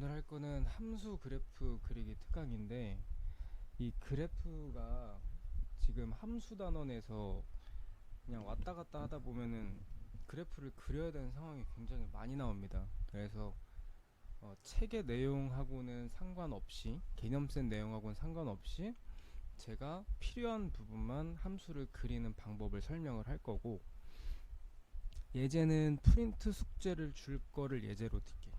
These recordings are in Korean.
오늘 할 거는 함수 그래프 그리기 특강인데, 이 그래프가 지금 함수 단원에서 그냥 왔다 갔다 하다 보면은 그래프를 그려야 되는 상황이 굉장히 많이 나옵니다. 그래서 책의 내용하고는 상관없이, 개념센 내용하고는 상관없이 제가 필요한 부분만 함수를 그리는 방법을 설명을 할 거고, 예제는 프린트 숙제를 줄 거를 예제로 들게.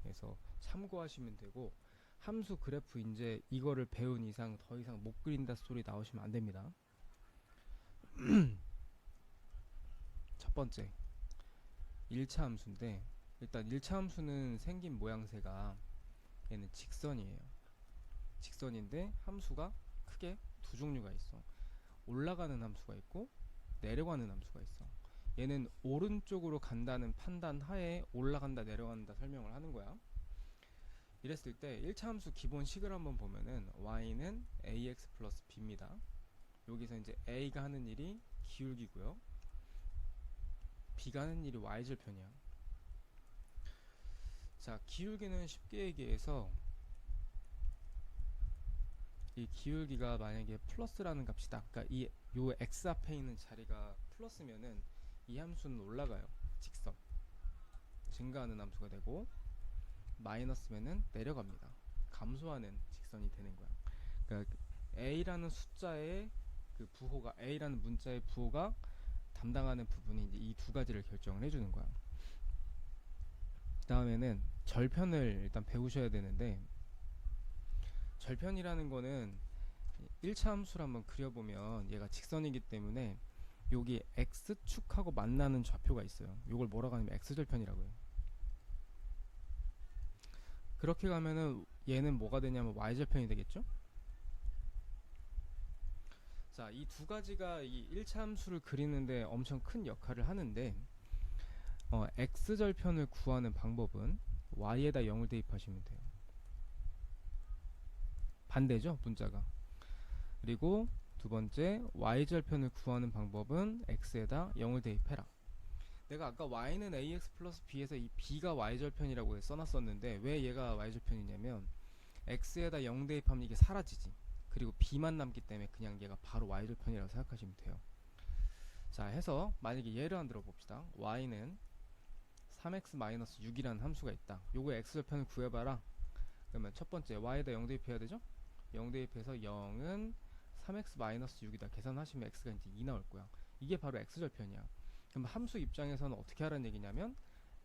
그래서 참고하시면 되고, 함수 그래프 이제 이거를 배운 이상 더 이상 못 그린다 소리 나오시면 안 됩니다. 첫 번째 1차 함수인데, 일단 1차 함수는 생긴 모양새가 얘는 직선이에요. 직선인데 함수가 크게 두 종류가 있어. 올라가는 함수가 있고 내려가는 함수가 있어. 얘는 오른쪽으로 간다는 판단 하에 올라간다 내려간다 설명을 하는 거야. 이랬을 때 1차 함수 기본 식을 한번 보면은 y는 ax 플러스 b입니다. 여기서 이제 a가 하는 일이 기울기고요, b가 하는 일이 y절편이야. 자, 기울기는 쉽게 얘기해서 이 기울기가 만약에 플러스라는 값이다. 그러니까 요 x 앞에 있는 자리가 플러스면은 이 함수는 올라가요. 직선. 증가하는 함수가 되고, 마이너스면은 내려갑니다. 감소하는 직선이 되는 거야. 그러니까 a라는 숫자의 그 부호가, a라는 문자의 부호가 담당하는 부분이 이제 이 두 가지를 결정을 해주는 거야. 그 다음에는 절편을 일단 배우셔야 되는데, 절편이라는 거는 1차 함수를 한번 그려보면 얘가 직선이기 때문에 여기 x축하고 만나는 좌표가 있어요. 이걸 뭐라고 하냐면 x절편이라고 해요. 그렇게 가면은 얘는 뭐가 되냐면 y절편이 되겠죠? 자, 이 두 가지가 이 1차 함수를 그리는데 엄청 큰 역할을 하는데, x절편을 구하는 방법은 y에다 0을 대입하시면 돼요. 반대죠, 문자가. 그리고 두 번째, y절편을 구하는 방법은 x에다 0을 대입해라. 내가 아까 y는 ax 플러스 b에서 이 b가 y절편이라고 써놨었는데, 왜 얘가 y절편이냐면 x에다 0 대입하면 이게 사라지지. 그리고 b만 남기 때문에 그냥 얘가 바로 y절편이라고 생각하시면 돼요. 자, 해서 만약에 예를 한 들어 봅시다. y는 3x-6이라는 함수가 있다. 요거 x절편을 구해봐라. 그러면 첫 번째 y에다 0 대입해야 되죠? 0 대입해서 0은 3x-6이다 계산하시면 x가 이제 2 나올 거야. 이게 바로 x절편이야. 그럼 함수 입장에서는 어떻게 하라는 얘기냐면,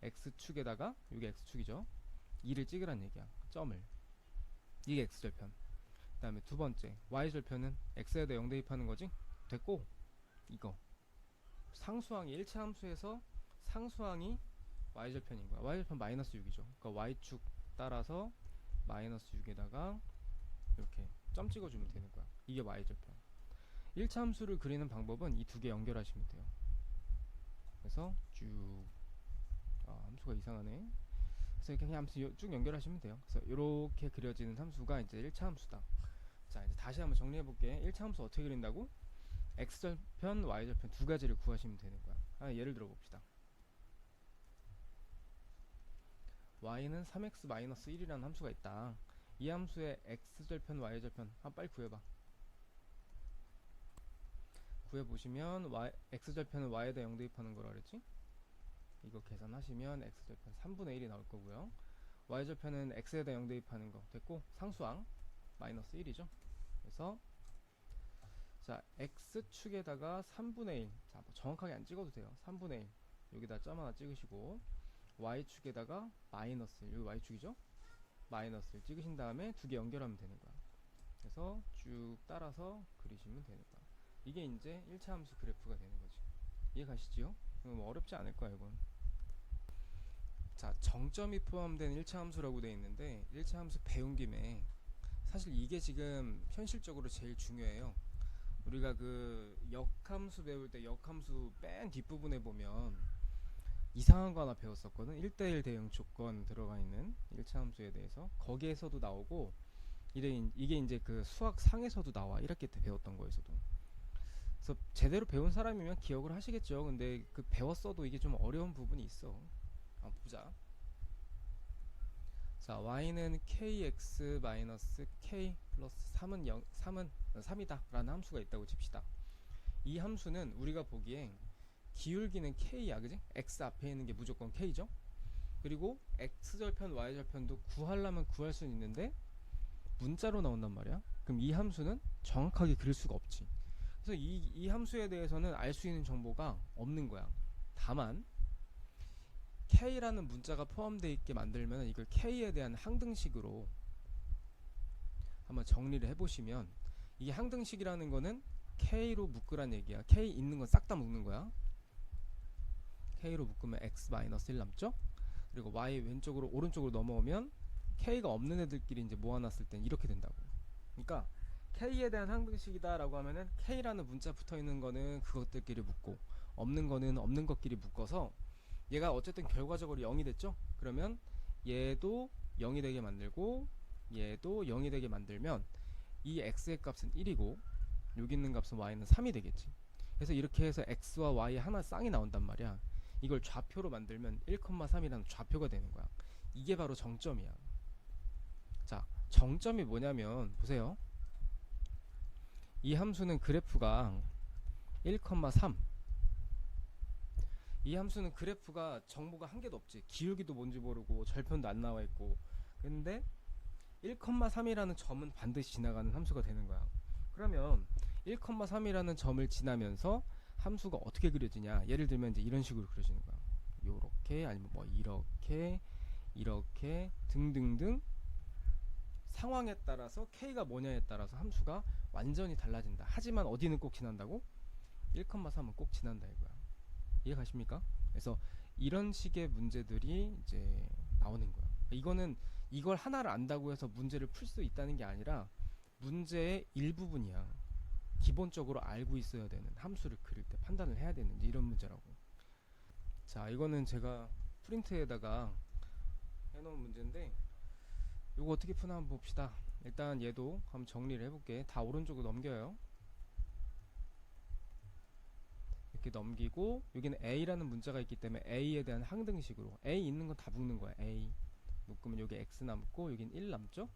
x축에다가, 이게 x축이죠, 2를 찍으란 얘기야. 점을. 이게 x절편. 그 다음에 두 번째 y절편은 x에다 0 대입하는 거지. 됐고, 이거 상수항이 1차 함수에서 상수항이 y절편인 거야. y절편 마이너스 6이죠. 그러니까 y축 따라서 마이너스 6에다가 이렇게 점 찍어주면 되는 거야. 이게 y절편. 1차 함수를 그리는 방법은 이 두 개 연결하시면 돼요. 그래서 쭉, 함수가 이상하네. 그래서 이렇게 그냥 함수 쭉 연결하시면 돼요. 그래서 이렇게 그려지는 함수가 이제 1차 함수다. 자, 이제 다시 한번 정리해 볼게. 1차 함수 어떻게 그린다고? x절편, y절편 두 가지를 구하시면 되는 거야. 예를 들어 봅시다. y는 3x-1이라는 함수가 있다. 이 함수의 x절편, y절편 빨리 구해봐. 구해보시면 x절편은 y에다 0 대입하는 거라 그랬지? 이거 계산하시면 x절편 3분의 1이 나올 거고요. y절편은 x에다 0 대입하는 거 됐고, 상수항 마이너스 1이죠. 그래서 자, x축에다가 3분의 1, 자, 뭐 정확하게 안 찍어도 돼요. 3분의 1 여기다 점 하나 찍으시고, y축에다가 마이너스 1, 여기 y축이죠? 마이너스 1 찍으신 다음에 두 개 연결하면 되는 거야. 그래서 쭉 따라서 그리시면 되는 거야. 이게 이제 1차 함수 그래프가 되는 거지. 이해 가시지요? 뭐 어렵지 않을 거야 이건. 자, 정점이 포함된 1차 함수라고 되어 있는데, 1차 함수 배운 김에 사실 이게 지금 현실적으로 제일 중요해요. 우리가 그 역함수 배울 때 역함수 맨 뒷부분에 보면 이상한 거 하나 배웠었거든. 1대1 대응 조건 들어가 있는 1차 함수에 대해서. 거기에서도 나오고, 이게 이제 그 수학 상에서도 나와. 1학기 때 배웠던 거에서도. 그래서 제대로 배운 사람이면 기억을 하시겠죠. 근데 그 배웠어도 이게 좀 어려운 부분이 있어. 한번 보자. 자, y는 kx 마이너스 k 플러스 3은 3이다 라는 함수가 있다고 칩시다. 이 함수는 우리가 보기엔 기울기는 k야, 그지? x 앞에 있는 게 무조건 k죠. 그리고 x절편 y절편도 구하려면 구할 수는 있는데 문자로 나온단 말이야. 그럼 이 함수는 정확하게 그릴 수가 없지. 그래서 이 함수에 대해서는 알 수 있는 정보가 없는 거야. 다만 k라는 문자가 포함되어 있게 만들면 이걸 k에 대한 항등식으로 한번 정리를 해보시면, 이게 항등식이라는 거는 k로 묶으란 얘기야. k 있는 건 싹 다 묶는 거야. k로 묶으면 x-1 남죠? 그리고 y 왼쪽으로 오른쪽으로 넘어오면 k가 없는 애들끼리 이제 모아놨을 땐 이렇게 된다고. 그러니까 k에 대한 항등식이다 라고 하면은 k라는 문자 붙어있는 거는 그것들끼리 묶고 없는 거는 없는 것끼리 묶어서 얘가 어쨌든 결과적으로 0이 됐죠? 그러면 얘도 0이 되게 만들고 얘도 0이 되게 만들면 이 x의 값은 1이고 여기 있는 값은 y는 3이 되겠지. 그래서 이렇게 해서 x와 y 하나 쌍이 나온단 말이야. 이걸 좌표로 만들면 1,3이라는 좌표가 되는 거야. 이게 바로 정점이야. 자, 정점이 뭐냐면 보세요. 이 함수는 그래프가 1,3, 이 함수는 그래프가 정보가 한 개도 없지. 기울기도 뭔지 모르고 절편도 안 나와 있고. 근데 1,3이라는 점은 반드시 지나가는 함수가 되는 거야. 그러면 1,3이라는 점을 지나면서 함수가 어떻게 그려지냐? 예를 들면 이제 이런 식으로 그려지는 거야. 요렇게, 아니면 뭐 이렇게 등등등 상황에 따라서 k가 뭐냐에 따라서 함수가 완전히 달라진다. 하지만 어디는 꼭 지난다고? 1,3은 꼭 지난다 이거야. 이해 가십니까? 그래서 이런 식의 문제들이 이제 나오는 거야. 이거는 이걸 하나를 안다고 해서 문제를 풀 수 있다는 게 아니라 문제의 일부분이야. 기본적으로 알고 있어야 되는, 함수를 그릴 때 판단을 해야 되는 이런 문제라고. 자, 이거는 제가 프린트에다가 해놓은 문제인데 이거 어떻게 푸나 한번 봅시다. 일단 얘도 한번 정리를 해볼게. 다 오른쪽으로 넘겨요. 이렇게 넘기고 여기는 a라는 문자가 있기 때문에 a에 대한 항등식으로 a 있는 건 다 묶는 거야. a 묶으면 여기 x 남고 여긴 1 남죠.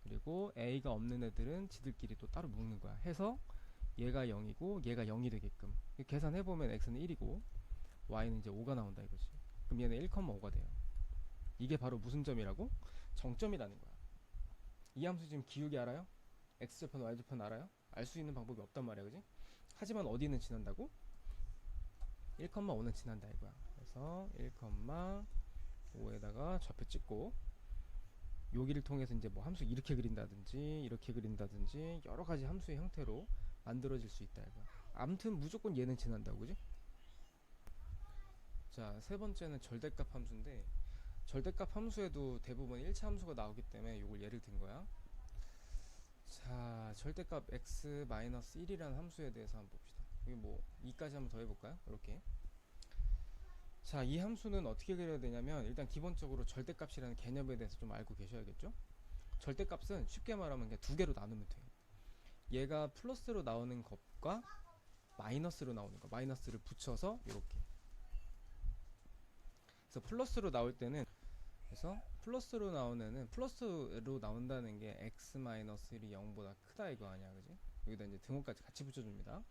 그리고 a가 없는 애들은 지들끼리 또 따로 묶는 거야. 해서 얘가 0이고 얘가 0이 되게끔 계산해보면 x는 1이고 y는 이제 5가 나온다 이거지. 그럼 얘는 1,5가 돼요. 이게 바로 무슨 점이라고? 정점이라는 거야. 이 함수 지금 기울기 알아요? x절편 y절편 알아요? 알 수 있는 방법이 없단 말이야, 그지? 하지만 어디는 지난다고? 1,5는 지난다 이거야. 그래서 1,5에다가 좌표 찍고 여기를 통해서 이제 뭐 함수 이렇게 그린다든지 이렇게 그린다든지 여러 가지 함수의 형태로 만들어질 수 있다 이거야. 아무튼 무조건 얘는 지난다고, 그지? 자, 세 번째는 절대값 함수인데 절대값 함수에도 대부분 1차 함수가 나오기 때문에 이걸 예를 든 거야. 자, 절대값 x-1이라는 함수에 대해서 한번 봅시다. 여기 뭐 2까지 한번 더 해볼까요? 이렇게. 자, 이 함수는 어떻게 그려야 되냐면 일단 기본적으로 절대값이라는 개념에 대해서 좀 알고 계셔야겠죠? 절대값은 쉽게 말하면 그냥 두 개로 나누면 돼. 얘가 플러스로 나오는 것과 마이너스로 나오는 것, 마이너스를 붙여서 이렇게. 그래서 플러스로 나올 때는, 그래서 플러스로 나오는 애는 플러스로 나온다는 게 x-1이 0보다 크다 이거 아니야, 그지? 여기다 이제 등호까지 같이 붙여줍니다.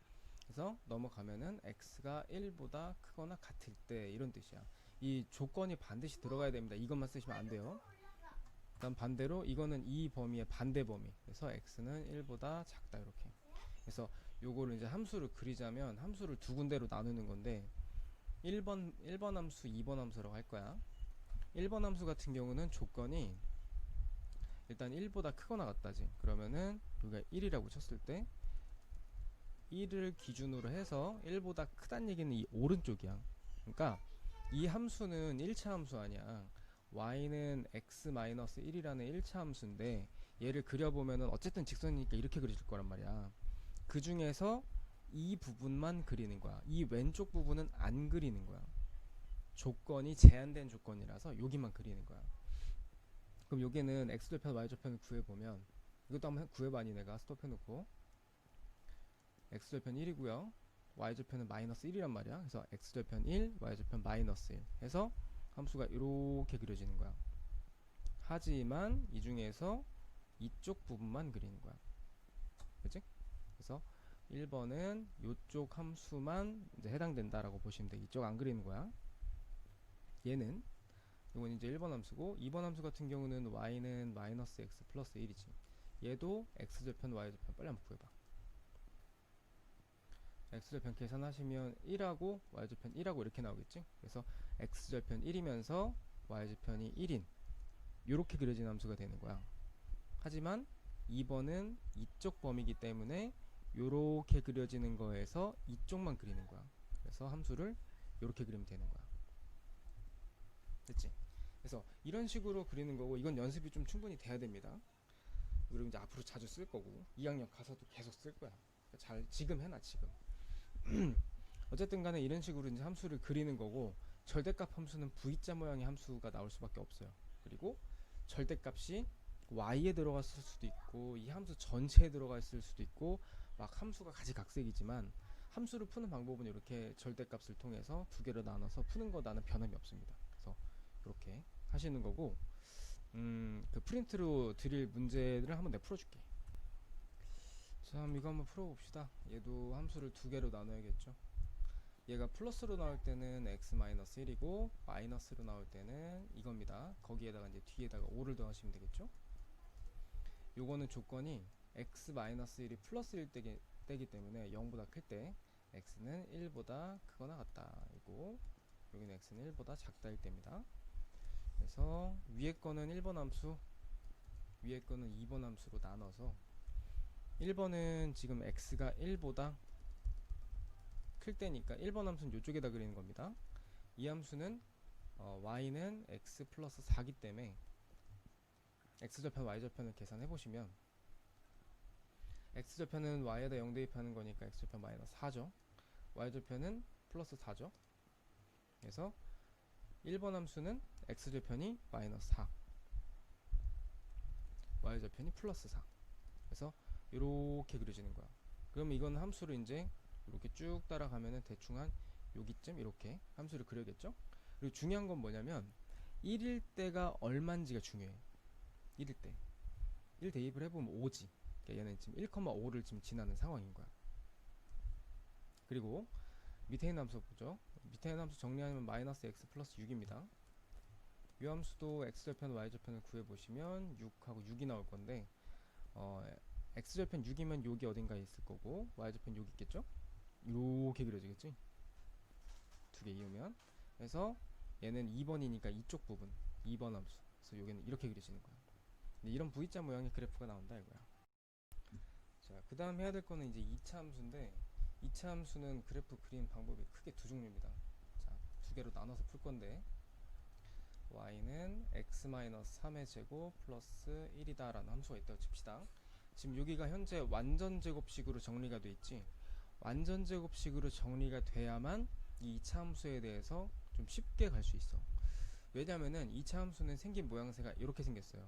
그래서 넘어가면은 x가 1보다 크거나 같을 때 이런 뜻이야. 이 조건이 반드시 들어가야 됩니다. 이것만 쓰시면 안 돼요. 그다음 반대로 이거는 이 범위의 반대 범위. 그래서 x는 1보다 작다 이렇게. 그래서 요거를 이제 함수를 그리자면 함수를 두 군데로 나누는 건데 1번 함수, 2번 함수라고 할 거야. 1번 함수 같은 경우는 조건이 일단 1보다 크거나 같다지. 그러면은 여기가 1이라고 쳤을 때 1을 기준으로 해서 1보다 크다는 얘기는 이 오른쪽이야. 그러니까 이 함수는 1차 함수 아니야. y는 x-1이라는 1차 함수인데 얘를 그려보면은 어쨌든 직선이니까 이렇게 그려질 거란 말이야. 그 중에서 이 부분만 그리는 거야. 이 왼쪽 부분은 안 그리는 거야. 조건이 제한된 조건이라서 여기만 그리는 거야. 그럼 여기는 x절편 y절편을 구해보면 이것도 한번 구해봐니 내가 스톱해놓고 x절편 1이고요 y절편은 마이너스 1이란 말이야. 그래서 x절편 1 y절편 마이너스 1 해서 함수가 이렇게 그려지는 거야. 하지만 이 중에서 이쪽 부분만 그리는 거야. 그치? 그래서 1번은 이쪽 함수만 이제 해당된다라고 보시면 돼. 이쪽 안 그리는 거야. 얘는 이건 이제 1번 함수고, 2번 함수 같은 경우는 y는 마이너스 x 플러스 1이지. 얘도 x절편 y절편 빨리 한번 구해봐. x절편 계산하시면 1하고 y절편 1하고 이렇게 나오겠지. 그래서 x절편 1이면서 y절편이 1인 요렇게 그려진 함수가 되는 거야. 하지만 2번은 이쪽 범위이기 때문에 요렇게 그려지는 거에서 이쪽만 그리는 거야. 그래서 함수를 요렇게 그리면 되는 거야. 됐지? 그래서 이런 식으로 그리는 거고, 이건 연습이 좀 충분히 돼야 됩니다. 그리고 이제 앞으로 자주 쓸 거고, 2학년 가서도 계속 쓸 거야. 그러니까 잘 지금 해놔, 지금. 어쨌든 간에 이런 식으로 이제 함수를 그리는 거고, 절대값 함수는 V자 모양의 함수가 나올 수밖에 없어요. 그리고 절대값이 y에 들어갔을 수도 있고, 이 함수 전체에 들어가 있을 수도 있고, 막 함수가 가지각색이지만 함수를 푸는 방법은 이렇게 절대값을 통해서 두 개로 나눠서 푸는 거라는 변함이 없습니다. 그래서 이렇게 하시는 거고, 그 프린트로 드릴 문제를 한번 내가 풀어줄게. 자, 이거 한번 풀어봅시다. 얘도 함수를 두 개로 나눠야겠죠. 얘가 플러스로 나올 때는 x-1이고 마이너스로 나올 때는 이겁니다. 거기에다가 이제 뒤에다가 5를 더하시면 되겠죠. 요거는 조건이 x-1이 플러스일 때기 때문에 0보다 클 때 x는 1보다 크거나 같다. 이고 여기는 x는 1보다 작다일 때입니다. 그래서 위에 거는 1번 함수, 위에 거는 2번 함수로 나눠서 1번은 지금 x가 1보다 클 때니까 1번 함수는 이쪽에다 그리는 겁니다. 이 함수는 y는 x 플러스 4기 때문에 x절편 y절편을 계산해 보시면 x절편은 y에다 0 대입하는 거니까 x절편 마이너스 4죠. y절편은 플러스 4죠. 그래서 1번 함수는 x절편이 마이너스 4, y절편이 플러스 4. 그래서 이렇게 그려지는 거야. 그럼 이건 함수를 이제 이렇게 쭉 따라가면은 대충 한 여기쯤 이렇게 함수를 그려야겠죠. 그리고 중요한 건 뭐냐면 1일 때가 얼만지가 중요해. 1일 때 1 대입을 해보면 5지. 그러니까 얘는 지금 1,5를 지금 지나는 상황인 거야. 그리고 밑에 있는 함수 보죠. 밑에 있는 함수 정리하면 마이너스 x 플러스 6입니다. 이 함수도 x절편 y절편을 구해보시면 6하고 6이 나올 건데, x절편 6이면 여기 어딘가에 있을 거고 y절편 여기 있겠죠. 이렇게 그려지겠지, 두 개 이으면. 그래서 얘는 2번이니까 이쪽 부분 2번 함수. 그래서 여기는 이렇게 그려지는 거야. 이런 V자 모양의 그래프가 나온다 이거야. 자, 그 다음 해야 될 거는 이제 2차 함수인데, 2차 함수는 그래프 그리는 방법이 크게 두 종류입니다. 자, 두 개로 나눠서 풀 건데, y는 x-3의 제곱 플러스 1이다 라는 함수가 있다고 칩시다. 지금 여기가 현재 완전 제곱식으로 정리가 돼 있지. 완전 제곱식으로 정리가 돼야만 이 2차 함수에 대해서 좀 쉽게 갈 수 있어. 왜냐면은 2차 함수는 생긴 모양새가 이렇게 생겼어요.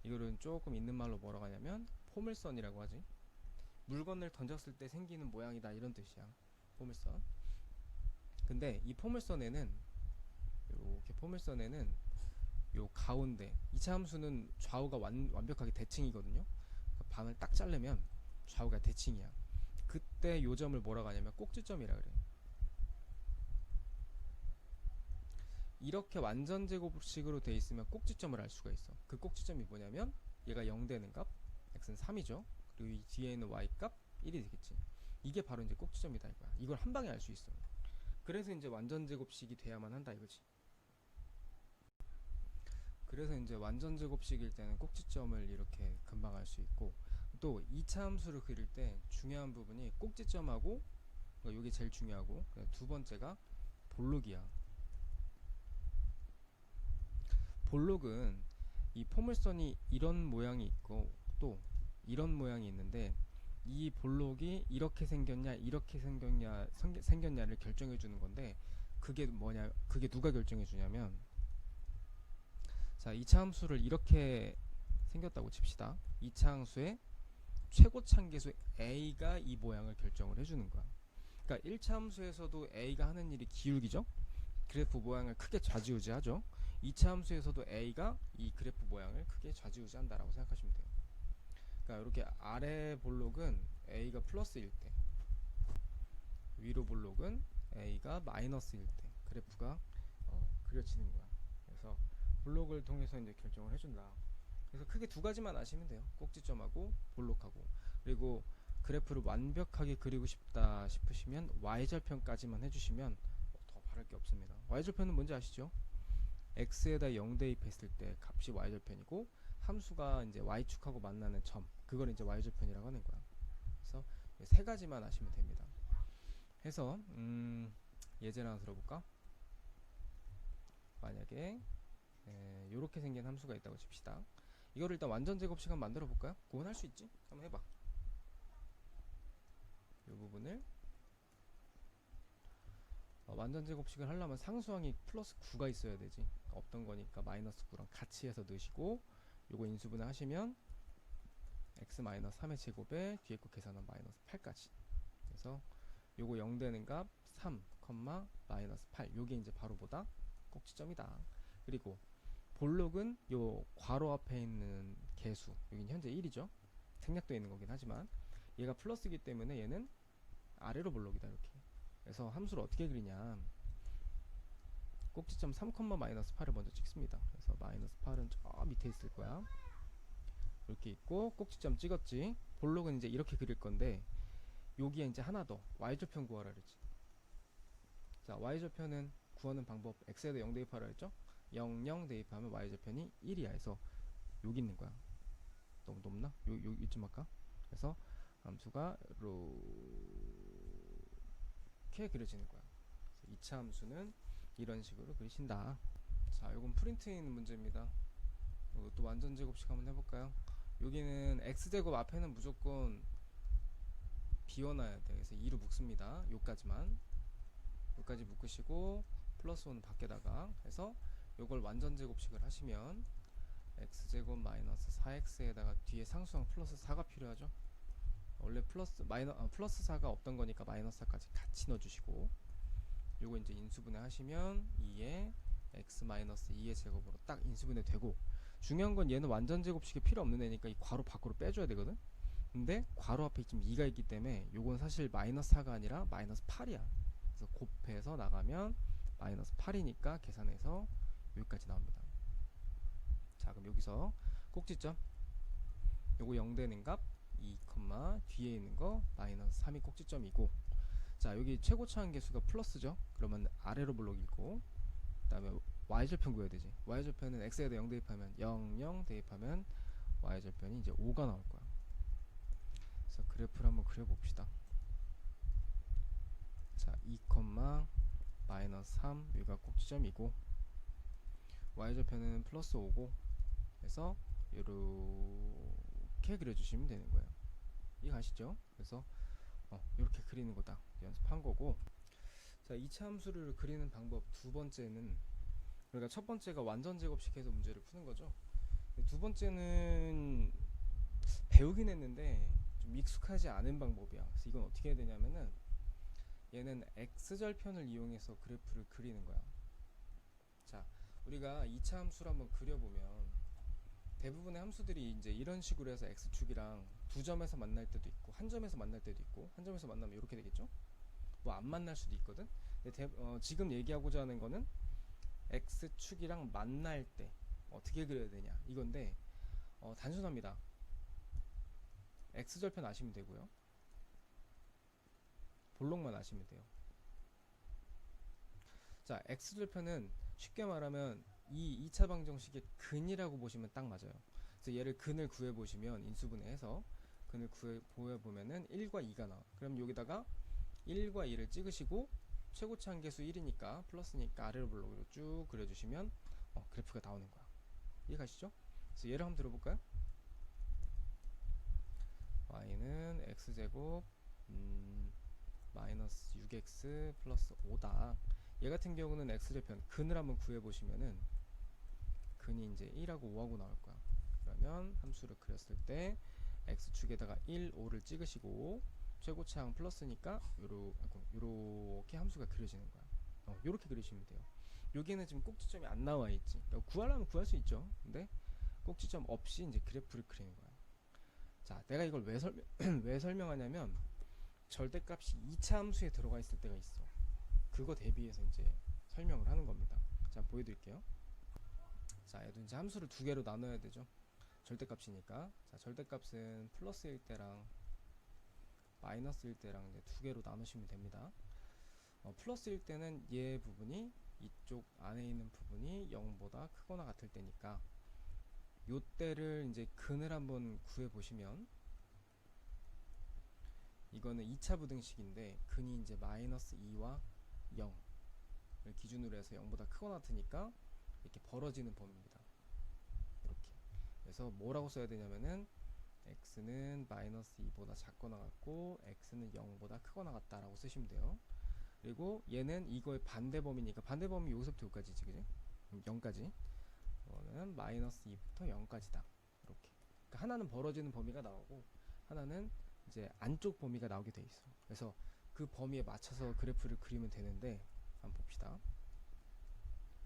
이거는 조금 있는 말로 뭐라고 하냐면 포물선이라고 하지. 물건을 던졌을 때 생기는 모양이다 이런 뜻이야, 포물선. 근데 이 포물선에는, 이렇게 포물선에는 요 가운데 2차 함수는 좌우가 완벽하게 대칭이거든요. 반을 딱 자르면 좌우가 대칭이야. 그때 요 점을 뭐라고 하냐면 꼭지점이라 그래. 이렇게 완전 제곱식으로 돼 있으면 꼭지점을 알 수가 있어. 그 꼭지점이 뭐냐면 얘가 0 되는 값, x는 3이죠. 그리고 이 뒤에 있는 y 값 1이 되겠지. 이게 바로 이제 꼭지점이다 이거야. 이걸 한 방에 알 수 있어. 그래서 이제 완전 제곱식이 돼야만 한다 이거지. 그래서 이제 완전 제곱식일 때는 꼭지점을 이렇게 금방 알 수 있고, 또 2차 함수를 그릴 때 중요한 부분이 꼭지점하고, 그러니까 이게 제일 중요하고, 두 번째가 볼록이야. 볼록은 이 포물선이 이런 모양이 있고 또 이런 모양이 있는데, 이 볼록이 이렇게 생겼냐 이렇게 생겼냐를 결정해 주는 건데, 그게 뭐냐, 그게 누가 결정해 주냐면, 자, 2차 함수를 이렇게 생겼다고 칩시다. 2차 함수의 최고차계수 a가 이 모양을 결정을 해주는 거야. 그러니까 1차 함수에서도 a가 하는 일이 기울기죠. 그래프 모양을 크게 좌지우지하죠. 2차 함수에서도 a가 이 그래프 모양을 크게 좌지우지한다라고 생각하시면 돼요. 그러니까 이렇게 아래 볼록은 a가 플러스일 때, 위로 볼록은 a가 마이너스일 때 그래프가 그려지는 거야. 그래서 볼록을 통해서 이제 결정을 해준다. 그래서 크게 두 가지만 아시면 돼요. 꼭지점하고 볼록하고. 그리고 그래프를 완벽하게 그리고 싶다 싶으시면 y절편까지만 해주시면 더 바랄 게 없습니다. y절편은 뭔지 아시죠? x에다 0 대입했을 때 값이 y절편이고, 함수가 이제 y축하고 만나는 점, 그걸 이제 y절편이라고 하는 거야. 그래서 세 가지만 아시면 됩니다. 해서 예제를 하나 들어볼까? 만약에 이렇게 생긴 함수가 있다고 칩시다. 이거를 일단 완전 제곱식 한번 만들어 볼까요? 그건 할 수 있지? 한번 해봐. 이 부분을 완전 제곱식을 하려면 상수항이 플러스 9가 있어야 되지. 없던 거니까 마이너스 9랑 같이 해서 넣으시고, 요거 인수분해 하시면 x 마이너스 3의 제곱에 뒤에 거 계산하면 마이너스 8까지. 그래서 요거 0 되는 값 3, 마이너스 8. 요게 이제 바로 뭐다? 꼭지점이다. 그리고 볼록은 요 괄호 앞에 있는 개수, 여긴 현재 1이죠. 생략되어 있는 거긴 하지만 얘가 플러스이기 때문에 얘는 아래로 볼록이다. 이렇게. 그래서 함수를 어떻게 그리냐, 꼭지점 3, 마이너스 8을 먼저 찍습니다. 그래서 마이너스 8은 저 밑에 있을 거야. 이렇게 있고, 꼭지점 찍었지. 볼록은 이제 이렇게 그릴 건데, 여기에 이제 하나 더 y절편 구하라 그랬지. 자, y절편은 구하는 방법, x에다 0 대입하라 했죠. 0, 0 대입하면 y절편이 1이야. 해서 여기 있는 거야. 너무 높나? 요쯤 할까? 그래서 함수가 이렇게 그려지는 거야. 2차 함수는 이런 식으로 그리신다. 자, 요건 프린트에 있는 문제입니다. 또 완전 제곱식 한번 해볼까요? 여기는 x제곱 앞에는 무조건 비워놔야 돼. 그래서 2로 묶습니다. 요까지만. 요까지 묶으시고 플러스 5는 밖에다가 해서 요걸 완전 제곱식을 하시면 x제곱 마이너스 4x에다가 뒤에 상수항 플러스 4가 필요하죠. 원래 플러스 4가 없던 거니까 마이너스 4까지 같이 넣어주시고, 요거 이제 인수분해 하시면 2에 x 마이너스 2의 제곱으로 딱 인수분해 되고, 중요한 건 얘는 완전 제곱식이 필요 없는 애니까 이 괄호 밖으로 빼줘야 되거든. 근데 괄호 앞에 지금 2가 있기 때문에 요건 사실 마이너스 4가 아니라 마이너스 8이야. 그래서 곱해서 나가면 마이너스 8이니까 계산해서 여기까지 나옵니다. 자, 그럼 여기서 꼭지점 요거 0 되는 값 2, 뒤에 있는 거 마이너스 3이 꼭지점이고, 자, 여기 최고차항 계수가 플러스죠. 그러면 아래로 볼록이고, 그 다음에 y절편 구해야 되지. y절편은 x에다 0 대입하면 0, 0 대입하면 y절편이 이제 5가 나올 거야. 그래서 그래프를 한번 그려봅시다. 자, 2, 마이너스 3, 여기가 꼭지점이고, y절편은 플러스 5고, 그래서 이렇게 그려주시면 되는 거예요. 이해 가시죠? 그래서 이렇게 그리는 거다. 연습한 거고. 자, 2차 함수를 그리는 방법 두 번째는, 그러니까 첫 번째가 완전 제곱식해서 문제를 푸는 거죠. 두 번째는 배우긴 했는데 좀 익숙하지 않은 방법이야. 그래서 이건 어떻게 해야 되냐면은, 얘는 x절편을 이용해서 그래프를 그리는 거야. 자, 우리가 2차 함수를 한번 그려보면 대부분의 함수들이 이제 이런 식으로 해서 x축이랑 두 점에서 만날 때도 있고, 한 점에서 만날 때도 있고, 한 점에서 만나면 이렇게 되겠죠? 뭐 안 만날 수도 있거든? 근데 지금 얘기하고자 하는 거는 x축이랑 만날 때 어떻게 그려야 되냐 이건데, 단순합니다. x절편 아시면 되고요, 볼록만 아시면 돼요. 자, x절편은 쉽게 말하면 이 2차 방정식의 근이라고 보시면 딱 맞아요. 그래서 얘를 근을 구해보시면, 인수분해해서 근을 구해보면은 1과 2가 나와. 그럼 여기다가 1과 2를 찍으시고, 최고차항 계수 1이니까 플러스니까 아래로 볼록으로 쭉 그려주시면 그래프가 나오는 거야. 이해 가시죠? 그래서 예를 한번 들어볼까요? y는 x제곱 마이너스 6x 플러스 5다. 얘 같은 경우는 x절편 근을 한번 구해보시면은 근이 이제 1하고 5하고 나올 거야. 그러면 함수를 그렸을 때 x축에다가 1, 5를 찍으시고, 최고차항 플러스니까 요렇게 함수가 그려지는 거야. 요렇게 그리시면 돼요. 여기는 지금 꼭지점이 안 나와 있지. 그러니까 구하려면 구할 수 있죠. 근데 꼭지점 없이 이제 그래프를 그리는 거야. 자, 내가 이걸 왜 왜 설명하냐면 절대값이 2차 함수에 들어가 있을 때가 있어. 그거 대비해서 이제 설명을 하는 겁니다. 자, 보여드릴게요. 자, 얘도 이제 함수를 두 개로 나눠야 되죠. 절대값이니까. 자, 절대값은 플러스일 때랑 마이너스일 때랑 이제 두 개로 나누시면 됩니다. 플러스일 때는 얘 부분이 이쪽 안에 있는 부분이 0보다 크거나 같을 때니까 요 때를 이제 근을 한번 구해 보시면 이거는 2차 부등식인데 근이 이제 마이너스 2와 0을 기준으로 해서 0보다 크거나 같으니까 이렇게 벌어지는 범위입니다. 이렇게. 그래서 뭐라고 써야 되냐면은 x는 마이너스 2보다 작거나 같고 x는 0보다 크거나 같다라고 쓰시면 돼요. 그리고 얘는 이거의 반대 범위니까 반대 범위 여기서부터 여기까지지, 그지? 0까지. 이거는 마이너스 2부터 0까지다. 이렇게. 그러니까 하나는 벌어지는 범위가 나오고 하나는 이제 안쪽 범위가 나오게 돼 있어. 그래서 그 범위에 맞춰서 그래프를 그리면 되는데 한번 봅시다.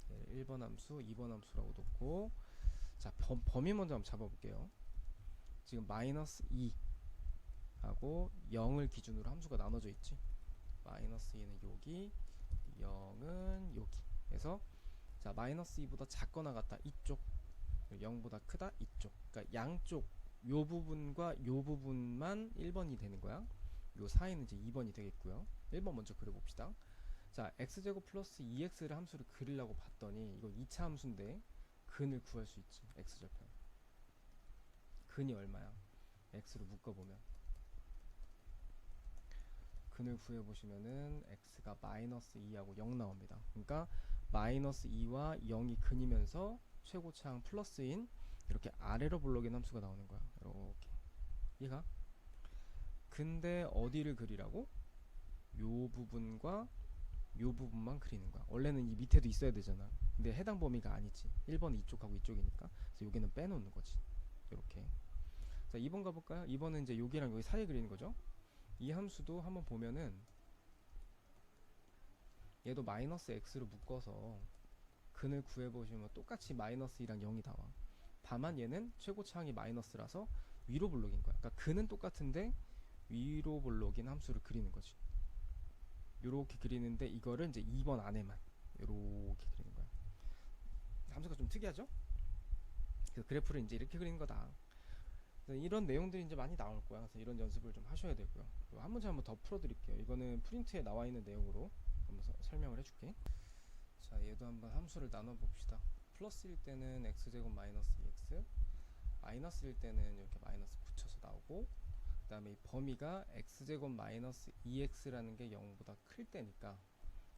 1번 함수, 2번 함수라고 놓고 자, 범위 먼저 한번 잡아볼게요. 지금 마이너스 2 하고 0을 기준으로 함수가 나눠져 있지. 마이너스 2는 여기, 0은 여기. 그래서 자, 마이너스 2보다 작거나 같다 이쪽, 0보다 크다 이쪽. 그러니까 양쪽 요 부분과 요 부분만 1번이 되는 거야. 요 사이는 이제 2번이 되겠고요. 1번 먼저 그려봅시다. 자, x제곱 플러스 2x를 함수를 그리려고 봤더니 이거 2차 함수인데 근을 구할 수 있지. x절편 근이 얼마야? x로 묶어보면 근을 구해보시면은 x가 마이너스 2하고 0 나옵니다. 그러니까 마이너스 2와 0이 근이면서 최고차항 플러스인 이렇게 아래로 볼록인 함수가 나오는 거야. 이렇게. 이해가? 근데 어디를 그리라고? 요 부분과 요 부분만 그리는 거야. 원래는 이 밑에도 있어야 되잖아. 근데 해당 범위가 아니지. 1번은 이쪽하고 이쪽이니까. 그래서 여기는 빼놓는 거지. 이렇게. 자, 2번 가볼까요? 2번은 이제 여기랑 여기 사이에 그리는 거죠. 이 함수도 한번 보면은 얘도 마이너스 x로 묶어서 근을 구해보시면 똑같이 마이너스 2랑 0이 나와. 다만 얘는 최고차항이 마이너스라서 위로 볼록인 거야. 그러니까 근은 똑같은데 위로 볼록인 함수를 그리는 거지. 요렇게 그리는데 이거를 이제 2번 안에만 요렇게 그리는 거야. 함수가 좀 특이하죠? 그래서 그래프를 이제 이렇게 그리는 거다. 이런 내용들이 이제 많이 나올 거야. 그래서 이런 연습을 좀 하셔야 되고요. 한 문제 한번 더 풀어드릴게요. 이거는 프린트에 나와 있는 내용으로 한번 설명을 해줄게. 자, 얘도 한번 함수를 나눠봅시다. 플러스일 때는 x제곱 마이너스 2x, 마이너스일 때는 이렇게 마이너스 붙여서 나오고, 그 다음에 이 범위가 x제곱 마이너스 2x라는 게 0보다 클 때니까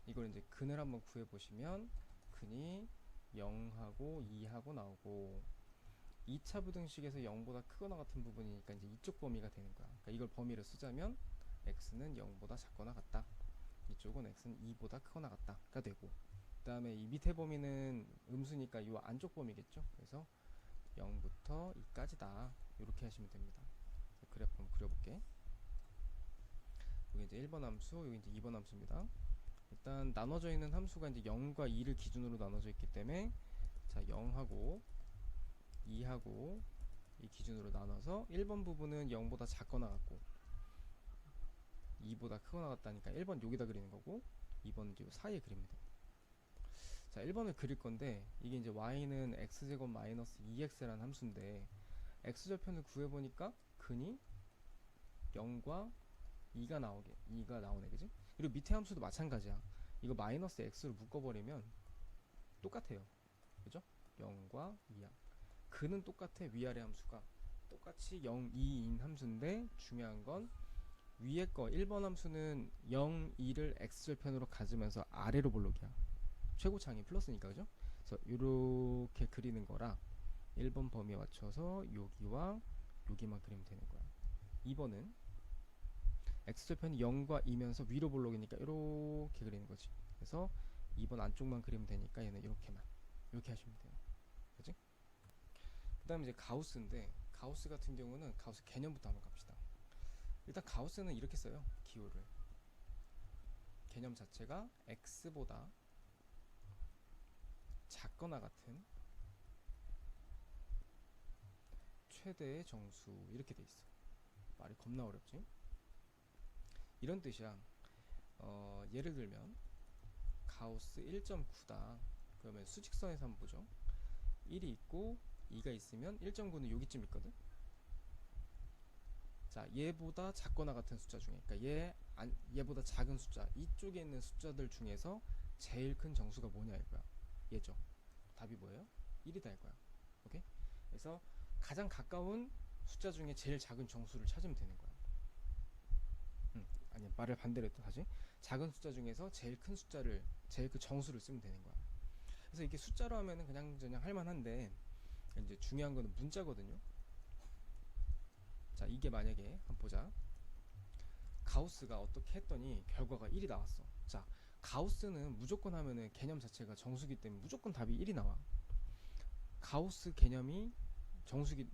이걸 이제 근을 한번 구해보시면 근이 0하고 2하고 나오고 2차 부등식에서 0보다 크거나 같은 부분이니까 이제 이쪽 범위가 되는 거야. 그러니까 이걸 범위를 쓰자면 x는 0보다 작거나 같다. 이쪽은 x는 2보다 크거나 같다가 되고, 그 다음에 이 밑에 범위는 음수니까 이 안쪽 범위겠죠. 그래서 0부터 2까지다. 이렇게 하시면 됩니다. 그래프 한번 그려볼게. 여기 이제 1번 함수, 여기 이제 2번 함수입니다. 일단 나눠져 있는 함수가 이제 0과 2를 기준으로 나눠져 있기 때문에 자, 0하고 2하고 이 기준으로 나눠서 1번 부분은 0보다 작거나 같고 2보다 크거나 같다니까 1번 여기다 그리는 거고 2번은 이제 사이에 그리면 됩니다. 자, 1번을 그릴 건데 이게 이제 y는 x제곱 마이너스 2x라는 함수인데 x절편을 구해보니까 근이 0과 2가 나오네, 그지? 그리고 밑에 함수도 마찬가지야. 이거 마이너스 x로 묶어버리면 똑같아요. 그죠? 0과 2야. 근은 똑같아. 위아래 함수가 똑같이 0, 2인 함수인데 중요한 건 위에 거 1번 함수는 0, 2를 x절편으로 가지면서 아래로 볼록이야. 최고차항이 플러스니까, 그죠? 그래서 이렇게 그리는 거라 1번 범위에 맞춰서 여기와 여기만 그리면 되는 거야. 2번은 x절편이 0과 2면서 위로 볼록이니까 이렇게 그리는 거지. 그래서 2번 안쪽만 그리면 되니까 얘는 이렇게만 이렇게 하시면 돼요. 그지? 그 다음에 이제 가우스인데 가우스 같은 경우는 가우스 개념부터 한번 갑시다. 일단 가우스는 이렇게 써요. 기호를 개념 자체가 x보다 작거나 같은 최대의 정수 이렇게 돼 있어. 말이 겁나 어렵지? 이런 뜻이야. 예를 들면 가우스 1.9다. 그러면 수직선에서 한번 보죠. 1이 있고 2가 있으면 1.9는 여기쯤 있거든. 자, 얘보다 작거나 같은 숫자 중에, 그러니까 얘보다 작은 숫자, 이쪽에 있는 숫자들 중에서 제일 큰 정수가 뭐냐 이거야. 얘죠. 답이 뭐예요? 1이다 이거야. 오케이? 그래서 가장 가까운 숫자 중에 제일 작은 정수를 찾으면 되는 거야. 아니, 말을 반대로 했다. 다시. 작은 숫자 중에서 제일 큰 숫자를, 제일 큰 정수를 쓰면 되는 거야. 그래서 이게 숫자로 하면은 그냥 할만한데, 이제 중요한 거는 문자거든요. 자, 이게 만약에 한번 보자. 가우스가 어떻게 했더니 결과가 1이 나왔어. 자, 가우스는 무조건 하면은 개념 자체가 정수기 때문에 무조건 답이 1이 나와. 가우스 개념이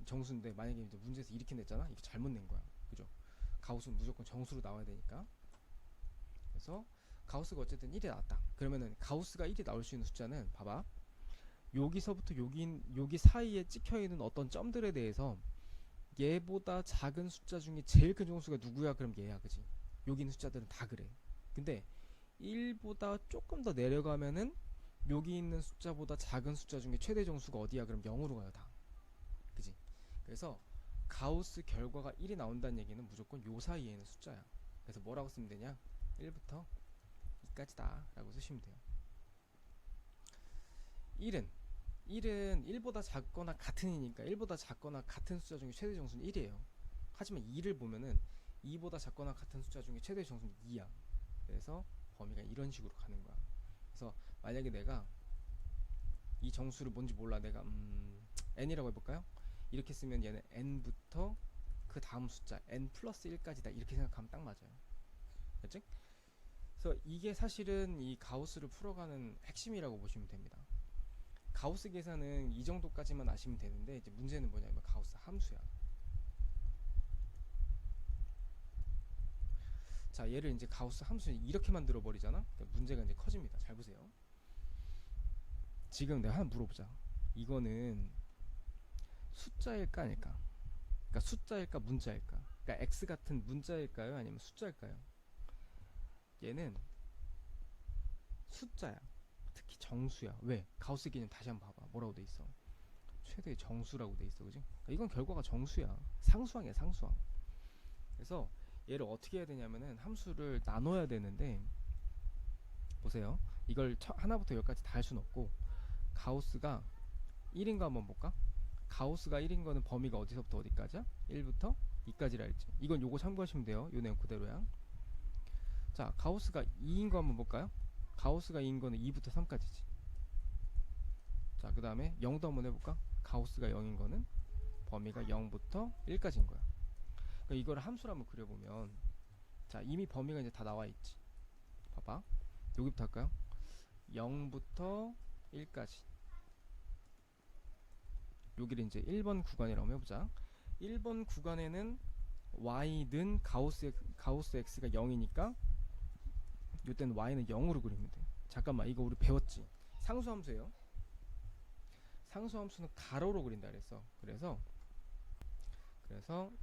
정수인데 만약에 이제 문제에서 이렇게 냈잖아. 이거 잘못 낸 거야. 그죠? 가우스는 무조건 정수로 나와야 되니까. 그래서 가우스가 어쨌든 1이 나왔다. 그러면은 가우스가 1이 나올 수 있는 숫자는 봐봐. 여기서부터 여기 사이에 찍혀 있는 어떤 점들에 대해서 얘보다 작은 숫자 중에 제일 큰 정수가 누구야? 그럼 얘야, 그지? 여기 있는 숫자들은 다 그래. 근데 1보다 조금 더 내려가면은 여기 있는 숫자보다 작은 숫자 중에 최대 정수가 어디야? 그럼 0으로 가요, 다. 그지? 그래서 가우스 결과가 1이 나온다는 얘기는 무조건 요 사이에 있는 숫자야. 그래서 뭐라고 쓰면 되냐? 1부터 2까지다 라고 쓰시면 돼요. 1은 1보다 작거나 같은 이니까 1보다 작거나 같은 숫자 중에 최대 정수는 1이에요. 하지만 2를 보면은 2보다 작거나 같은 숫자 중에 최대 정수는 2야. 그래서 범위가 이런 식으로 가는 거야. 그래서 만약에 내가 이 정수를 뭔지 몰라. 내가 n이라고 해볼까요? 이렇게 쓰면 얘는 n부터 그 다음 숫자 n 플러스 1까지다 이렇게 생각하면 딱 맞아요. 됐지? 그래서 이게 사실은 이 가우스를 풀어가는 핵심이라고 보시면 됩니다. 가우스 계산은 이 정도까지만 아시면 되는데 이제 문제는 뭐냐면 가우스 함수야. 자, 얘를 이제 가우스 함수 이렇게 만들어 버리잖아. 그러니까 문제가 이제 커집니다. 잘 보세요. 지금 내가 하나 물어보자. 이거는 숫자일까 아닐까? 그러니까 숫자일까 문자일까? 그러니까 x 같은 문자일까요? 아니면 숫자일까요? 얘는 숫자야. 특히 정수야. 왜? 가우스 개념 다시 한번 봐봐. 뭐라고 돼 있어? 최대의 정수라고 돼 있어, 그지? 그러니까 이건 결과가 정수야. 상수항이야, 상수항. 그래서 얘를 어떻게 해야 되냐면은 함수를 나눠야 되는데 보세요. 이걸 하나부터 열까지 다 할 수는 없고 가우스가 1인 거 한번 볼까? 가우스가 1인 거는 범위가 어디서부터 어디까지야? 1부터 2까지라 했지. 이건 요거 참고하시면 돼요. 요 내용 그대로야. 자, 가우스가 2인 거 한번 볼까요? 가우스가 2인 거는 2부터 3까지지. 자, 그 다음에 0도 한번 해볼까? 가우스가 0인 거는 범위가 0부터 1까지인 거야. 그러니까 이걸 함수로 한번 그려보면 자, 이미 범위가 이제 다 나와 있지. 봐봐. 여기부터 할까요? 0부터 1까지. 여기를 이제 1번 구간이라고 해보자. 1번 구간에는 y는 가우스 x가 0이니까 이때는 y는 0으로 그리면 돼. 잠깐만, 이거 우리 배웠지? 상수함수예요. 상수함수는 가로로 그린다 그랬어. 그래서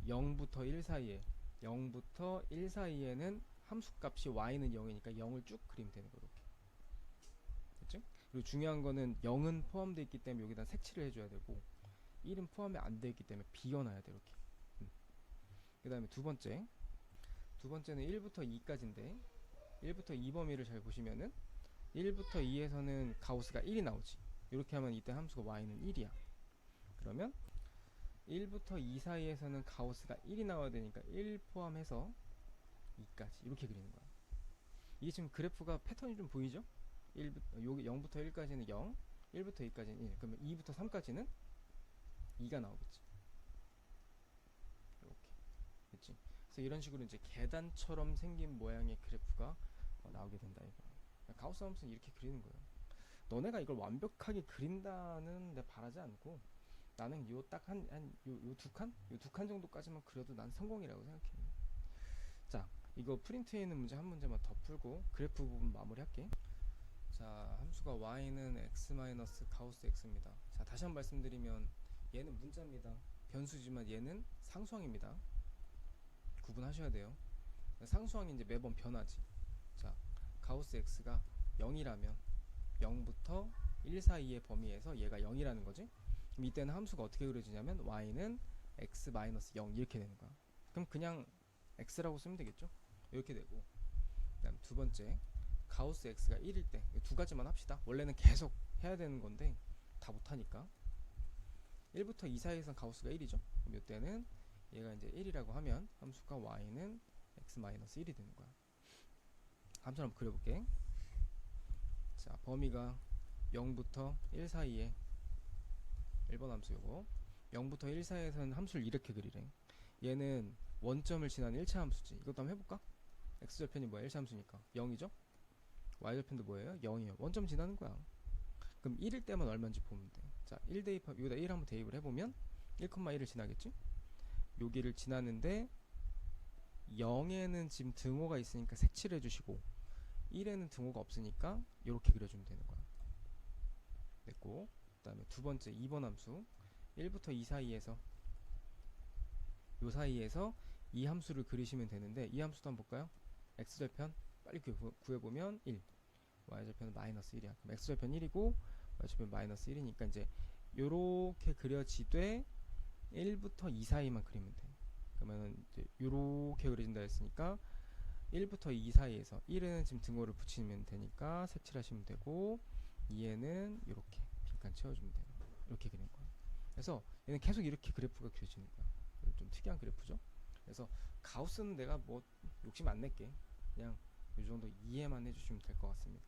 0부터 1 사이에는 함수값이 y는 0이니까 0을 쭉 그리면 되는 거. 이렇게. 됐지? 그리고 중요한 거는 0은 포함되어 있기 때문에 여기다 색칠을 해줘야 되고 1은 포함이 안 되어 있기 때문에 비워놔야 돼. 이렇게. 그 다음에 두 번째는 1부터 2까지인데 1부터 2 범위를 잘 보시면은 1부터 2에서는 가우스가 1이 나오지. 이렇게 하면 이때 함수가 y는 1이야. 그러면 1부터 2 사이에서는 가우스가 1이 나와야 되니까 1 포함해서 2까지 이렇게 그리는 거야. 이게 지금 그래프가 패턴이 좀 보이죠? 여기 0부터 1까지는 0, 1부터 2까지는 1. 그러면 2부터 3까지는 2가 나오겠지. 이렇게. 그치? 그래서 이런 식으로 이제 계단처럼 생긴 모양의 그래프가 나오게 된다 이거. 가우스 함수는 이렇게 그리는 거예요. 너네가 이걸 완벽하게 그린다는 내 바라지 않고 나는 요 딱 요 두 칸? 요 두 칸 정도까지만 그려도 난 성공이라고 생각해. 자, 이거 프린트에 있는 문제 한 문제만 더 풀고 그래프 부분 마무리할게. 자, 함수가 y는 x 마이너스 가우스 x입니다. 자, 다시 한번 말씀드리면 얘는 문자입니다. 변수지만 얘는 상수항입니다. 구분하셔야 돼요. 상수항이 이제 매번 변하지. 자, 가우스 x가 0이라면 0부터 1 사이의 범위에서 얘가 0이라는 거지. 그럼 이때는 함수가 어떻게 그려지냐면 y는 x 마이너스 0 이렇게 되는 거야. 그럼 그냥 x라고 쓰면 되겠죠. 이렇게 되고, 그다음 두 번째 가우스 x가 1일 때 두 가지만 합시다. 원래는 계속 해야 되는 건데 다 못하니까 1부터 2 사이에선 가우스가 1이죠. 그럼 이때는 얘가 이제 1이라고 하면 함수가 y는 x 마이너스 1이 되는 거야. 함수 한번 그려볼게. 자, 범위가 0부터 1 사이에 1번 함수 요거 0부터 1 사이에서는 함수를 이렇게 그리래. 얘는 원점을 지나는 1차 함수지. 이것도 한번 해볼까? x절편이 뭐야? 1차 함수니까 0이죠? y절편도 뭐예요? 0이에요. 원점 지나는 거야. 그럼 1일 때만 얼마인지 보면 돼. 자, 1 대입, 여기다 1 한번 대입을 해보면 1,1을 지나겠지? 여기를 지나는데 0에는 지금 등호가 있으니까 색칠해 주시고 1에는 등호가 없으니까 이렇게 그려주면 되는 거야. 됐고, 그 다음에 두 번째 2번 함수 1부터 2 사이에서 요 사이에서 이 함수를 그리시면 되는데, 이 함수도 한번 볼까요? x절편 빨리 구해보면 1, y절편은 마이너스 1이야. 그럼 x절편 1이고 y절편 마이너스 1이니까 이제 요렇게 그려지되 1부터 2 사이만 그리면 돼. 그러면은 이제 요렇게 그려진다 했으니까 1부터 2 사이에서 1에는 지금 등호를 붙이면 되니까 색칠하시면 되고, 2에는 이렇게 빈칸 채워주면 돼요. 이렇게 그린 거야. 그래서 얘는 계속 이렇게 그래프가 그려지는 거야. 좀 특이한 그래프죠. 그래서 가우스는 내가 뭐 욕심 안 낼게. 그냥 이 정도 이해만 해주시면 될 것 같습니다.